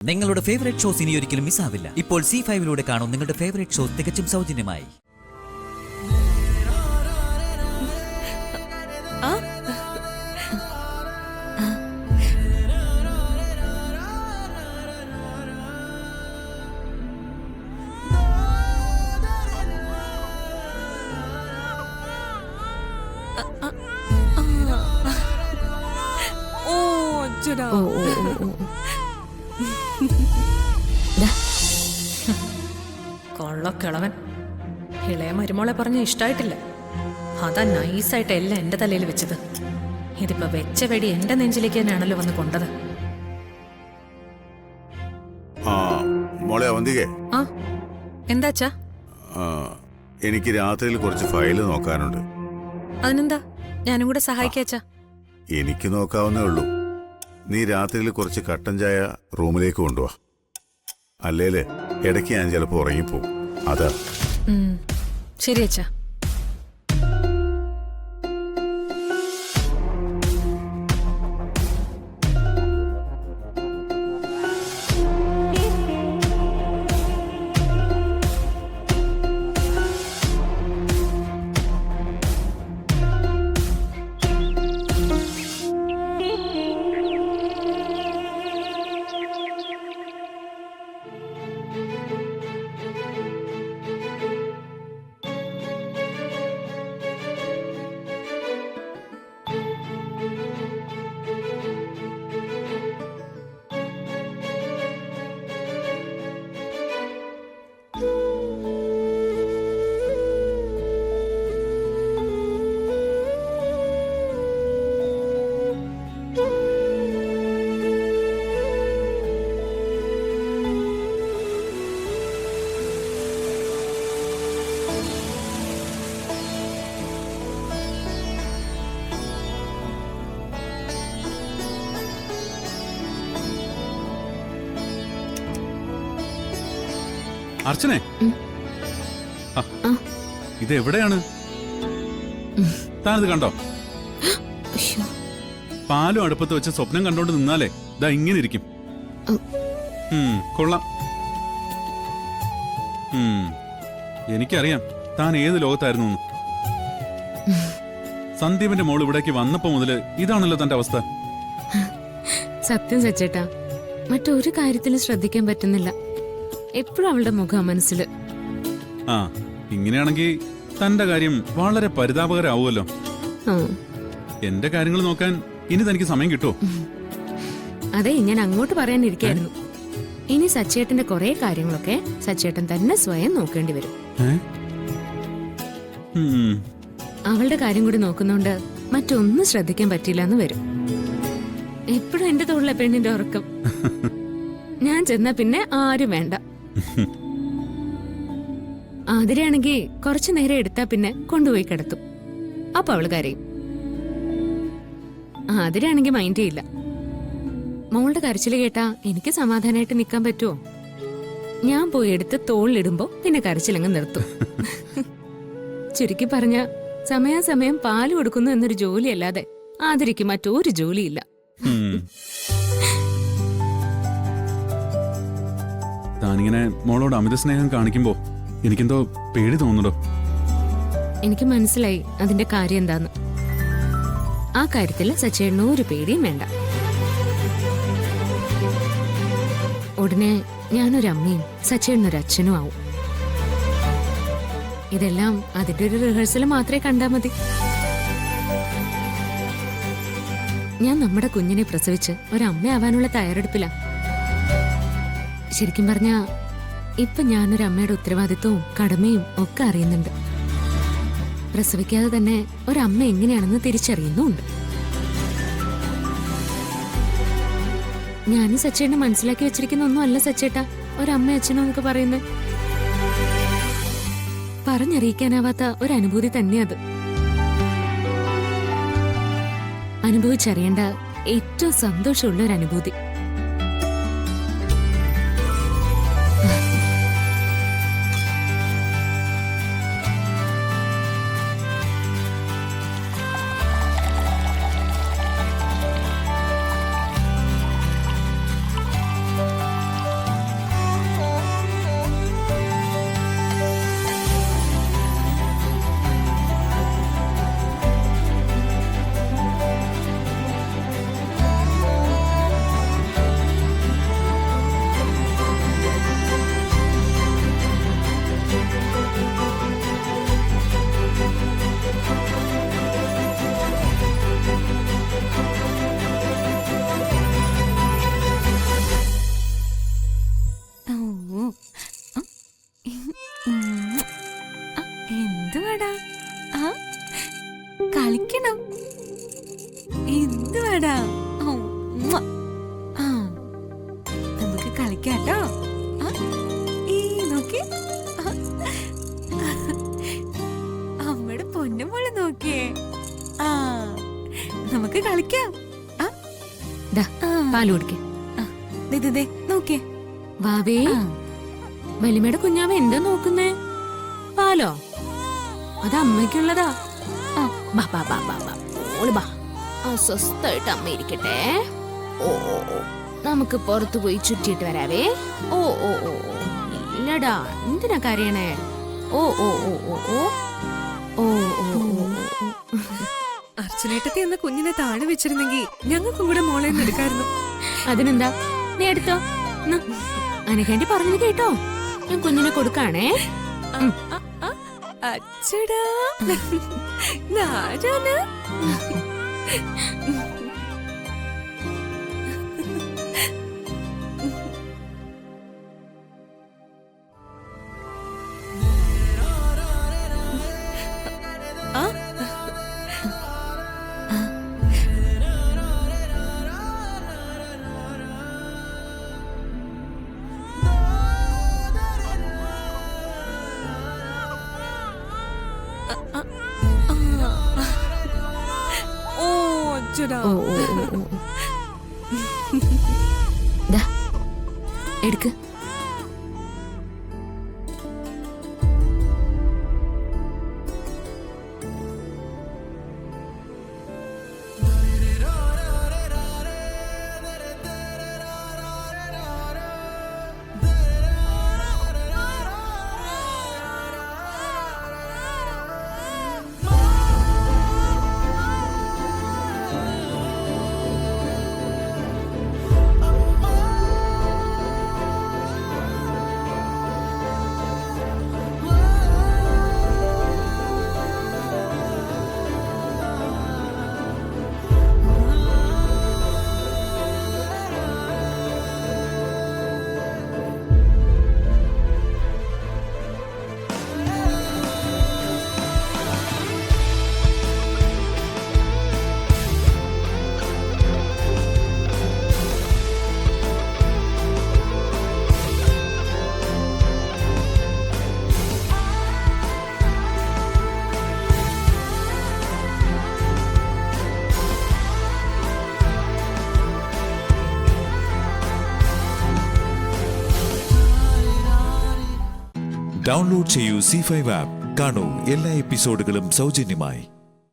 നിങ്ങളുടെ favourite shows ഇനി ഒരിക്കലും മിസ്സാവില്ല. ഇപ്പോൾ C5 കാണും നിങ്ങളുടെ ഫേവറേറ്റ് ഷോസ് തികച്ചും സൗജന്യമായി. കൊള്ളക്കിളവൻ ഇളയ മരുമോളെ പറഞ്ഞ ഇഷ്ടായിട്ടില്ല. അതാ നൈസായിട്ട് എല്ലാം എന്റെ തലയിൽ വെച്ചത്. ഇതിപ്പോ വെച്ച വെടി എന്റെ നെഞ്ചിലേക്ക് തന്നെയാണല്ലോ വന്ന് കൊണ്ടത്. എന്താച്ചാ? എനിക്ക് രാത്രിയിൽ കുറച്ച് ഫയല് നോക്കാനുണ്ട്. അതിനെന്താ, ഞാനും കൂടെ സഹായിക്കാച്ചാ. എനിക്ക് നോക്കാവുന്നേ ഉള്ളൂ. നീ രാത്രിയിൽ കുറച്ച് കട്ടൻ ചായ റൂമിലേക്ക് കൊണ്ടുപോവാ. അല്ലേല് ഇടയ്ക്ക് ഞാൻ ചിലപ്പോ ഉറങ്ങിപ്പോവും. അതാ. ശരി അച്ഛാ. അർച്ചനെ, ഇത് എവിടെയാണ്? താനിത് കണ്ടോ? പാലും അടുപ്പത്ത് വെച്ച് സ്വപ്നം കണ്ടോണ്ട് നിന്നാലേ ഇതാ ഇങ്ങനെ ഇരിക്കും. കൊള്ളാം. എനിക്കറിയാം താൻ ഏത് ലോകത്തായിരുന്നു. സന്ദീപിന്റെ മോൾ ഇവിടേക്ക് വന്നപ്പോ മുതല് ഇതാണല്ലോ തന്റെ അവസ്ഥ. സത്യം സച്ചേട്ടാ, മറ്റൊരു കാര്യത്തിലും ശ്രദ്ധിക്കാൻ പറ്റുന്നില്ല. എപ്പോഴും അവളുടെ മുഖം മനസ്സിൽ. ഇങ്ങനെയാണെങ്കിൽ തന്റെ കാര്യം വളരെ പരിതാപകരാവുമല്ലോ. എന്റെ കാര്യങ്ങൾ നോക്കാൻ ഇനി തനിക്ക് സമയം കിട്ടുമോ? അതെ, ഞാൻ അങ്ങോട്ട് പറയാനിരിക്കായിരുന്നു. ഇനി സച്ചേട്ടന്റെ കുറെ കാര്യങ്ങളൊക്കെ സച്ചേട്ടൻ തന്നെ സ്വയം നോക്കേണ്ടി വരും. അവളുടെ കാര്യം കൂടി നോക്കുന്നോണ്ട് മറ്റൊന്നും ശ്രദ്ധിക്കാൻ പറ്റില്ല എന്ന് വരും. എപ്പോഴും എന്റെ തോളിലെ പെണ്ണിന്റെ ഉറക്കം. ഞാൻ ചെന്നാ പിന്നെ ആരും വേണ്ട. ആതിരയാണെങ്കി കുറച്ചു നേരം എടുത്താ പിന്നെ കൊണ്ടുപോയി കിടത്തും. അപ്പൊ അവള് കരയും. ആതിരയാണെങ്കി മൈൻഡ് ചെയ്യില്ല. മോളുടെ കരച്ചില് കേട്ടാ എനിക്ക് സമാധാനമായിട്ട് നിക്കാൻ പറ്റുമോ? ഞാൻ പോയി എടുത്ത് തോളിലിടുമ്പോ പിന്നെ കരച്ചിലങ്ങ് നിർത്തും. ചുരുക്കി പറഞ്ഞ സമയാസമയം പാല് കൊടുക്കുന്നു എന്നൊരു ജോലിയല്ലാതെ ആതിരയ്ക്ക് മറ്റൊരു ജോലിയില്ല. താനിങ്ങനെ മോളോട് അമിത സ്നേഹം കാണിക്കുമ്പോ എനിക്കെന്തോ പേടി തോന്നുന്നുണ്ടോ? എനിക്ക് മനസ്സിലായി അതിന്റെ കാര്യം എന്താന്ന്. ആ കാര്യത്തിൽ സച്ചേട്ടന് ഒരു പേടിയും വേണ്ട. ഉടനെ ഞാനൊരമ്മയും സച്ചേട്ടനൊരു അച്ഛനും ആവും. ഇതെല്ലാം അതിന്റെ ഒരു റിഹേഴ്സൽ മാത്രമേ കണ്ടാ മതി. ഞാൻ നമ്മുടെ കുഞ്ഞിനെ പ്രസവിച്ച് ഒരമ്മയാവാനുള്ള തയ്യാറെടുപ്പിലാ. ശരിക്കും പറഞ്ഞാ ഇപ്പൊ ഞാനൊരു അമ്മയുടെ ഉത്തരവാദിത്വവും കടമയും ഒക്കെ അറിയുന്നുണ്ട്. പ്രസവിക്കാതെ തന്നെ ഒരമ്മ എങ്ങനെയാണെന്ന് തിരിച്ചറിയുന്നുമുണ്ട്. ഞാനും സച്ചേട്ടനെ മനസ്സിലാക്കി വെച്ചിരിക്കുന്ന ഒന്നും അല്ല സച്ചേട്ടാ ഒരമ്മ അച്ഛനും എന്നൊക്കെ പറയുന്നത്. പറഞ്ഞറിയിക്കാനാവാത്ത ഒരനുഭൂതി തന്നെയത്. അനുഭവിച്ചറിയേണ്ട ഏറ്റവും സന്തോഷമുള്ള ഒരു അനുഭൂതി. കളിക്കാട്ടോ. ഈ നോക്കി, അമ്മയുടെ പൊന്നുമോളെ നോക്കിയേ. നമുക്ക് കളിക്കാം. ദാ, പാല് കുടിക്ക്. നോക്കിയേ. വാവേ, വലിമയുടെ കുഞ്ഞാവ എന്താ നോക്കുന്നേ? പാലോ? അത് അമ്മയ്ക്കുള്ളതാ. ബാ ബാ ബാ ബാ ബാ, മോള് ബാ. സ്വസ്ഥായിട്ട് അമ്മ ഇരിക്കട്ടെ. ഓ ഓ ഓ, നമുക്ക് പുറത്തു പോയി ചുറ്റിയിട്ട് വരാവേ. ഓ ഓ ഓ ഓ, ഇല്ലടാ, എന്തിനാ കരയണേ? ഓ ഓ ഓ ഓ ഓ ഓ ഓ ഓ. അർച്ചനേട്ടത്തെ എന്ന കുഞ്ഞിനെ താഴെ വെച്ചിരുന്നെങ്കിൽ ഞങ്ങൾക്കും കൂടെ മോളെ എടുക്കായിരുന്നു. അതിനെന്താ, നീ എടുത്തോ. അനക്കേണ്ടി പറഞ്ഞത് കേട്ടോ, ഞാൻ കുഞ്ഞിനെ കൊടുക്കാണേ. അച്ചടാ, നാരാണ്. ഓ ഓ ഓ ഓ. ദാ, എടുക്ക്. ഡൗൺലോഡ് ചെയ്യൂ C5 ആപ്പ്. കാണൂ എല്ലാ എപ്പിസോഡുകളും സൗജന്യമായി.